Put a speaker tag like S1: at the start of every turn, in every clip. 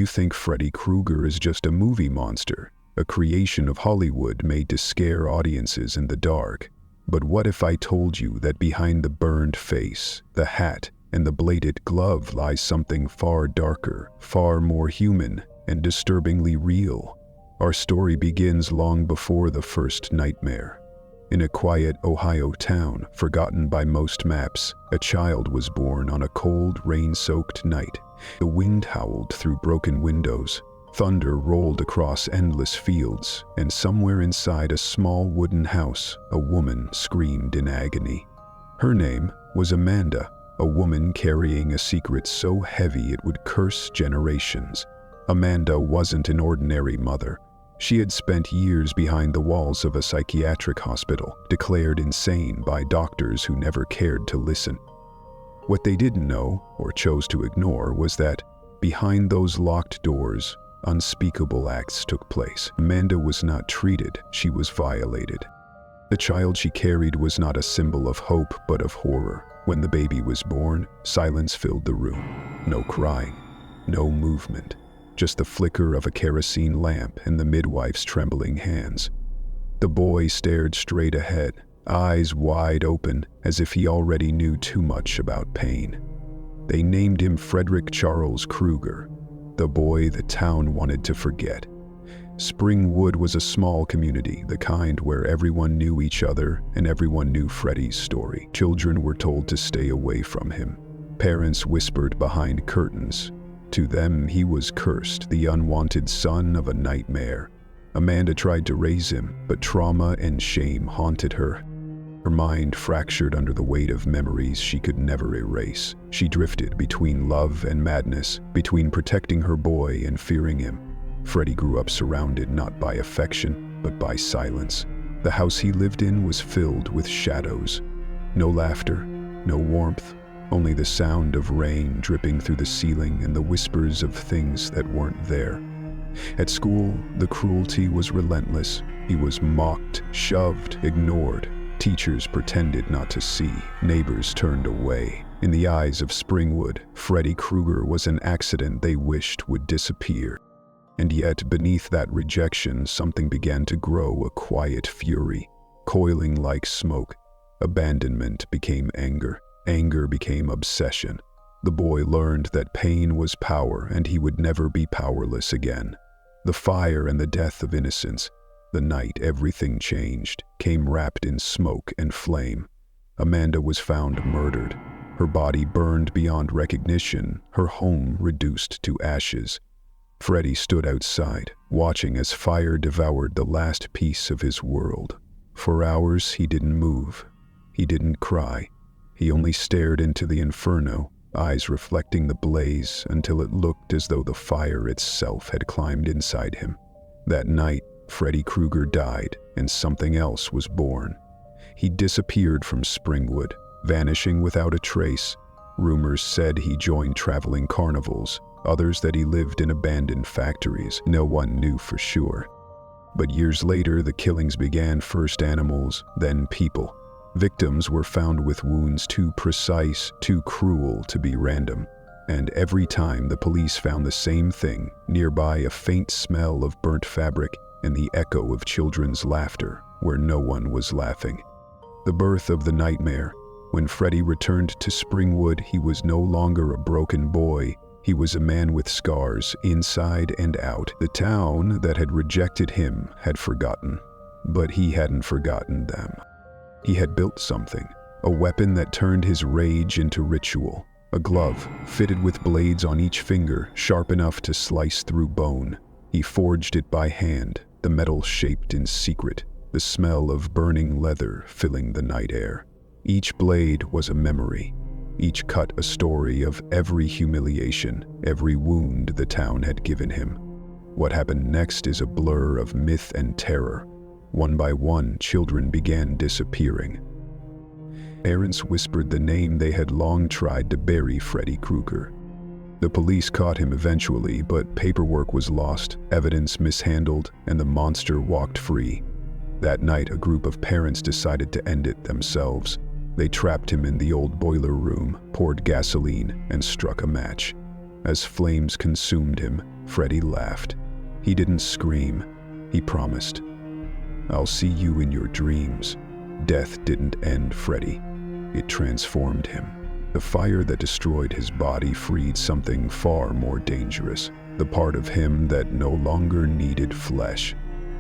S1: You think Freddy Krueger is just a movie monster, a creation of Hollywood made to scare audiences in the dark. But what if I told you that behind the burned face, the hat, and the bladed glove lies something far darker, far more human, and disturbingly real? Our story begins long before the first nightmare. In a quiet Ohio town, forgotten by most maps, a child was born on a cold, rain-soaked night. The wind howled through broken windows. Thunder rolled across endless fields, and somewhere inside a small wooden house, a woman screamed in agony. Her name was Amanda, a woman carrying a secret so heavy it would curse generations. Amanda wasn't an ordinary mother. She had spent years behind the walls of a psychiatric hospital, declared insane by doctors who never cared to listen. What they didn't know, or chose to ignore, was that behind those locked doors, unspeakable acts took place. Amanda was not treated, she was violated. The child she carried was not a symbol of hope, but of horror. When the baby was born, silence filled the room. No crying, no movement, just the flicker of a kerosene lamp and the midwife's trembling hands. The boy stared straight ahead, eyes wide open, as if he already knew too much about pain. They named him Frederick Charles Krueger, the boy the town wanted to forget. Springwood was a small community, the kind where everyone knew each other and everyone knew Freddy's story. Children were told to stay away from him. Parents whispered behind curtains. To them, he was cursed, the unwanted son of a nightmare. Amanda tried to raise him, but trauma and shame haunted her. Her mind fractured under the weight of memories she could never erase. She drifted between love and madness, between protecting her boy and fearing him. Freddy grew up surrounded not by affection, but by silence. The house he lived in was filled with shadows. No laughter, no warmth, only the sound of rain dripping through the ceiling and the whispers of things that weren't there. At school, the cruelty was relentless. He was mocked, shoved, ignored. Teachers pretended not to see. Neighbors turned away. In the eyes of Springwood, Freddy Krueger was an accident they wished would disappear. And yet, beneath that rejection, something began to grow, a quiet fury, coiling like smoke. Abandonment became anger. Anger became obsession. The boy learned that pain was power, and he would never be powerless again. The fire and the death of innocence, the night everything changed, came wrapped in smoke and flame. Amanda was found murdered. Her body burned beyond recognition, her home reduced to ashes. Freddy stood outside, watching as fire devoured the last piece of his world. For hours, he didn't move. He didn't cry. He only stared into the inferno, eyes reflecting the blaze until it looked as though the fire itself had climbed inside him. That night, Freddy Krueger died, and something else was born. He disappeared from Springwood, vanishing without a trace. Rumors said he joined traveling carnivals, others that he lived in abandoned factories. No one knew for sure. But years later, the killings began, first animals, then people. Victims were found with wounds too precise, too cruel to be random. And every time the police found the same thing, nearby a faint smell of burnt fabric and the echo of children's laughter where no one was laughing. The birth of the nightmare. When Freddy returned to Springwood, he was no longer a broken boy. He was a man with scars, inside and out. The town that had rejected him had forgotten, but he hadn't forgotten them. He had built something, a weapon that turned his rage into ritual. A glove, fitted with blades on each finger, sharp enough to slice through bone. He forged it by hand, the metal shaped in secret, the smell of burning leather filling the night air. Each blade was a memory, each cut a story of every humiliation, every wound the town had given him. What happened next is a blur of myth and terror. One by one, children began disappearing. Parents whispered the name they had long tried to bury Freddy Krueger. The police caught him eventually, but paperwork was lost, evidence mishandled, and the monster walked free. That night, a group of parents decided to end it themselves. They trapped him in the old boiler room, poured gasoline, and struck a match. As flames consumed him, Freddy laughed. He didn't scream. He promised, "I'll see you in your dreams." Death didn't end Freddy. It transformed him. The fire that destroyed his body freed something far more dangerous, the part of him that no longer needed flesh.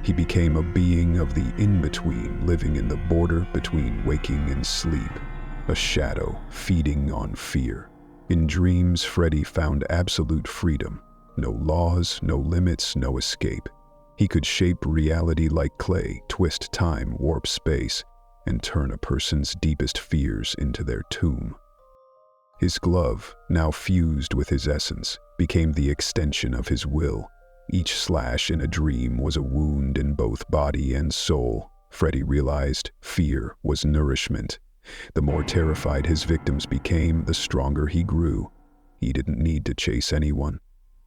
S1: He became a being of the in-between, living in the border between waking and sleep, a shadow feeding on fear. In dreams, Freddy found absolute freedom. No laws, no limits, no escape. He could shape reality like clay, twist time, warp space, and turn a person's deepest fears into their tomb. His glove, now fused with his essence, became the extension of his will. Each slash in a dream was a wound in both body and soul. Freddy realized fear was nourishment. The more terrified his victims became, the stronger he grew. He didn't need to chase anyone.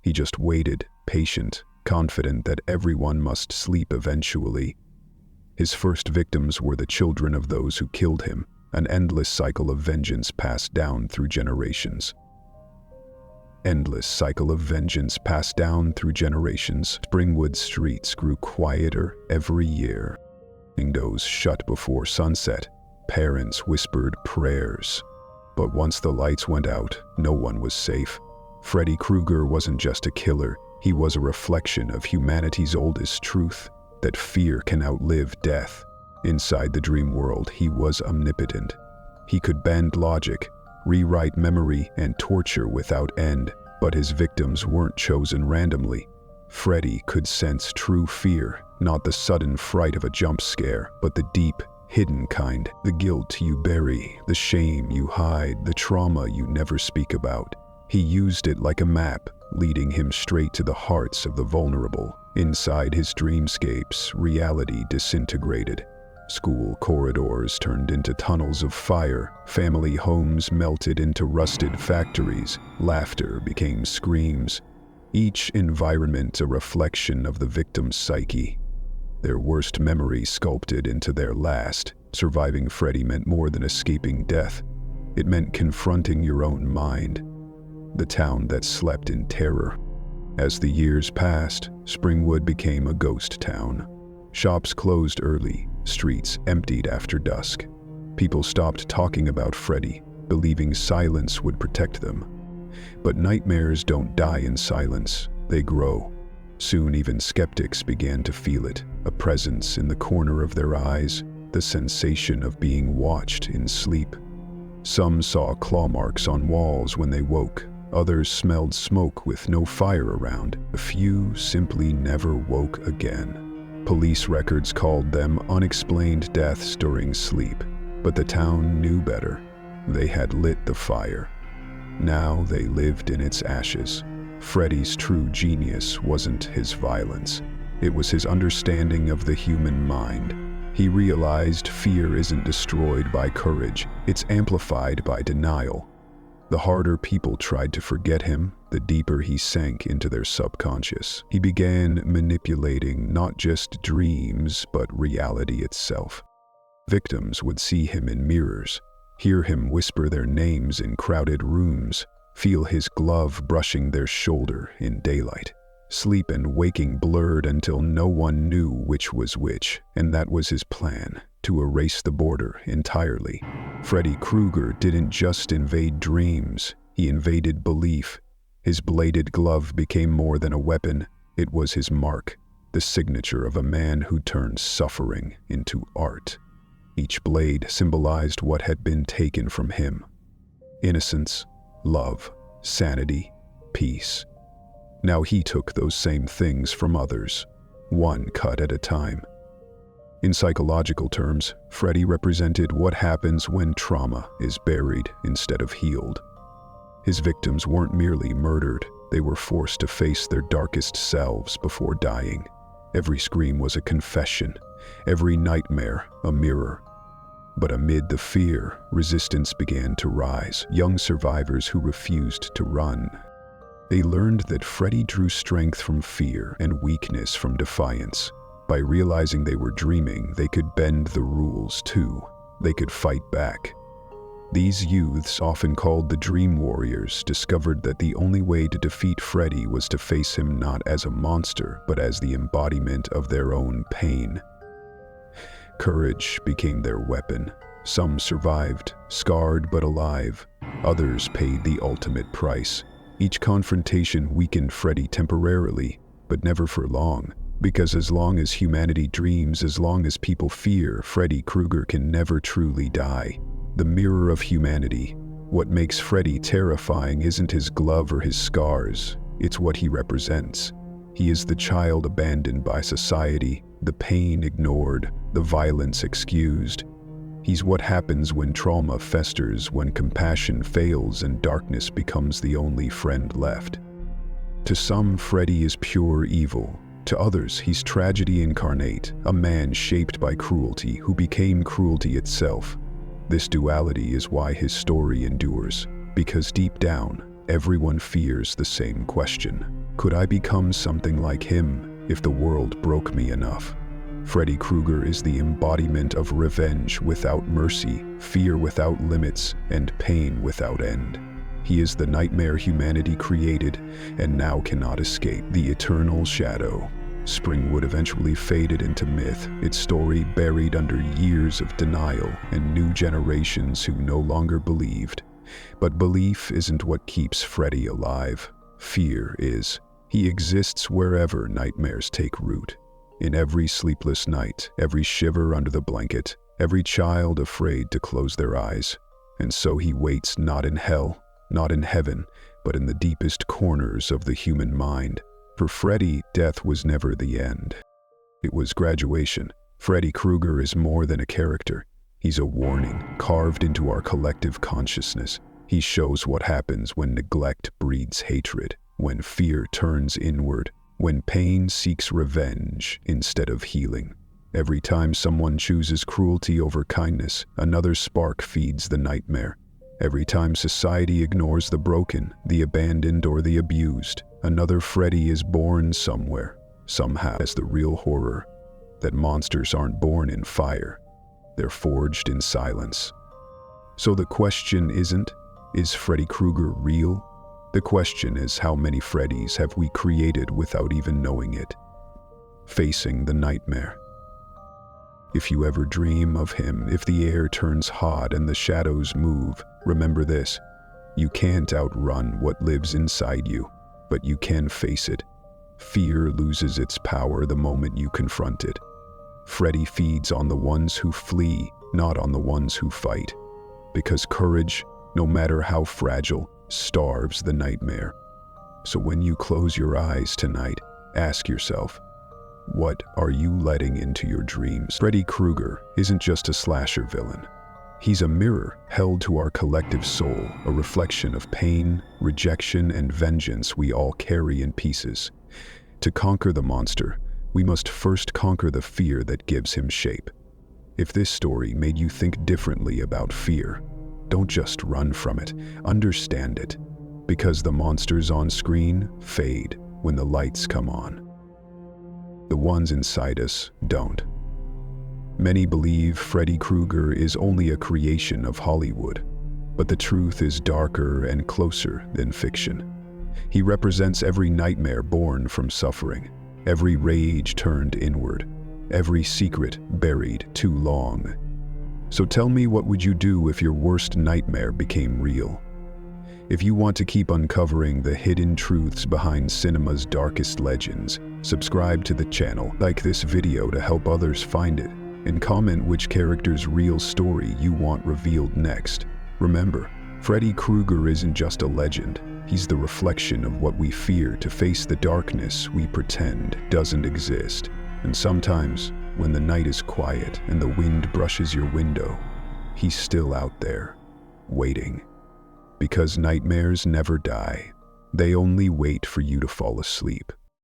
S1: He just waited, patient, confident that everyone must sleep eventually. His first victims were the children of those who killed him, an endless cycle of vengeance passed down through generations. Springwood streets grew quieter every year. Windows shut before sunset. Parents whispered prayers. But once the lights went out, no one was safe. Freddy Krueger wasn't just a killer. He was a reflection of humanity's oldest truth, that fear can outlive death. Inside the dream world, he was omnipotent. He could bend logic, rewrite memory, and torture without end. But his victims weren't chosen randomly. Freddy could sense true fear, not the sudden fright of a jump scare, but the deep, hidden kind, the guilt you bury, the shame you hide, the trauma you never speak about. He used it like a map, leading him straight to the hearts of the vulnerable. Inside his dreamscapes, reality disintegrated. School corridors turned into tunnels of fire, family homes melted into rusted factories, laughter became screams. Each environment a reflection of the victim's psyche. Their worst memory sculpted into their last. Surviving Freddy meant more than escaping death. It meant confronting your own mind. The town that slept in terror. As the years passed, Springwood became a ghost town. Shops closed early, streets emptied after dusk. People stopped talking about Freddy, believing silence would protect them. But nightmares don't die in silence, they grow. Soon even skeptics began to feel it, a presence in the corner of their eyes, the sensation of being watched in sleep. Some saw claw marks on walls when they woke. Others smelled smoke with no fire around. A few simply never woke again. Police records called them unexplained deaths during sleep, but the town knew better. They had lit the fire. Now they lived in its ashes. Freddy's true genius wasn't his violence. It was his understanding of the human mind. He realized fear isn't destroyed by courage, it's amplified by denial. The harder people tried to forget him, the deeper he sank into their subconscious. He began manipulating not just dreams, but reality itself. Victims would see him in mirrors, hear him whisper their names in crowded rooms, feel his glove brushing their shoulder in daylight. Sleep and waking blurred until no one knew which was which, and that was his plan, to erase the border entirely. Freddy Krueger didn't just invade dreams, he invaded belief. His bladed glove became more than a weapon, it was his mark, the signature of a man who turned suffering into art. Each blade symbolized what had been taken from him: innocence, love, sanity, peace. Now he took those same things from others, one cut at a time. In psychological terms, Freddy represented what happens when trauma is buried instead of healed. His victims weren't merely murdered, they were forced to face their darkest selves before dying. Every scream was a confession, every nightmare a mirror. But amid the fear, resistance began to rise, young survivors who refused to run. They learned that Freddy drew strength from fear and weakness from defiance. By realizing they were dreaming, they could bend the rules too. They could fight back. These youths, often called the Dream Warriors, discovered that the only way to defeat Freddy was to face him not as a monster, but as the embodiment of their own pain. Courage became their weapon. Some survived, scarred but alive. Others paid the ultimate price. Each confrontation weakened Freddy temporarily, but never for long. Because as long as humanity dreams, as long as people fear, Freddy Krueger can never truly die. The mirror of humanity. What makes Freddy terrifying isn't his glove or his scars, it's what he represents. He is the child abandoned by society, the pain ignored, the violence excused. He's what happens when trauma festers, when compassion fails and darkness becomes the only friend left. To some, Freddy is pure evil. To others, he's tragedy incarnate, a man shaped by cruelty who became cruelty itself. This duality is why his story endures, because deep down, everyone fears the same question. Could I become something like him if the world broke me enough? Freddy Krueger is the embodiment of revenge without mercy, fear without limits, and pain without end. He is the nightmare humanity created and now cannot escape, the eternal shadow. Springwood eventually faded into myth, its story buried under years of denial and new generations who no longer believed. But belief isn't what keeps Freddy alive. Fear is. He exists wherever nightmares take root. In every sleepless night, every shiver under the blanket, every child afraid to close their eyes. And so he waits not in hell, not in heaven, but in the deepest corners of the human mind. For Freddy, death was never the end. It was graduation. Freddy Krueger is more than a character. He's a warning, carved into our collective consciousness. He shows what happens when neglect breeds hatred, when fear turns inward, when pain seeks revenge instead of healing. Every time someone chooses cruelty over kindness, another spark feeds the nightmare. Every time society ignores the broken, the abandoned, or the abused, another Freddy is born somewhere, somehow. As the real horror, that monsters aren't born in fire, they're forged in silence. So the question isn't, is Freddy Krueger real? The question is, how many Freddys have we created without even knowing it? Facing the nightmare. If you ever dream of him, if the air turns hot and the shadows move, remember this: you can't outrun what lives inside you, but you can face it. Fear loses its power the moment you confront it. Freddy feeds on the ones who flee, not on the ones who fight. Because courage, no matter how fragile, starves the nightmare. So when you close your eyes tonight, ask yourself, what are you letting into your dreams? Freddy Krueger isn't just a slasher villain. He's a mirror held to our collective soul, a reflection of pain, rejection, and vengeance we all carry in pieces. To conquer the monster, we must first conquer the fear that gives him shape. If this story made you think differently about fear, don't just run from it, understand it. Because the monsters on screen fade when the lights come on. The ones inside us don't. Many believe Freddy Krueger is only a creation of Hollywood, but the truth is darker and closer than fiction. He represents every nightmare born from suffering, every rage turned inward, every secret buried too long. So tell me, what would you do if your worst nightmare became real? If you want to keep uncovering the hidden truths behind cinema's darkest legends, subscribe to the channel, like this video to help others find it, and comment which character's real story you want revealed next. Remember, Freddy Krueger isn't just a legend, he's the reflection of what we fear to face the darkness we pretend doesn't exist. And sometimes, when the night is quiet and the wind brushes your window, he's still out there, waiting. Because nightmares never die, they only wait for you to fall asleep.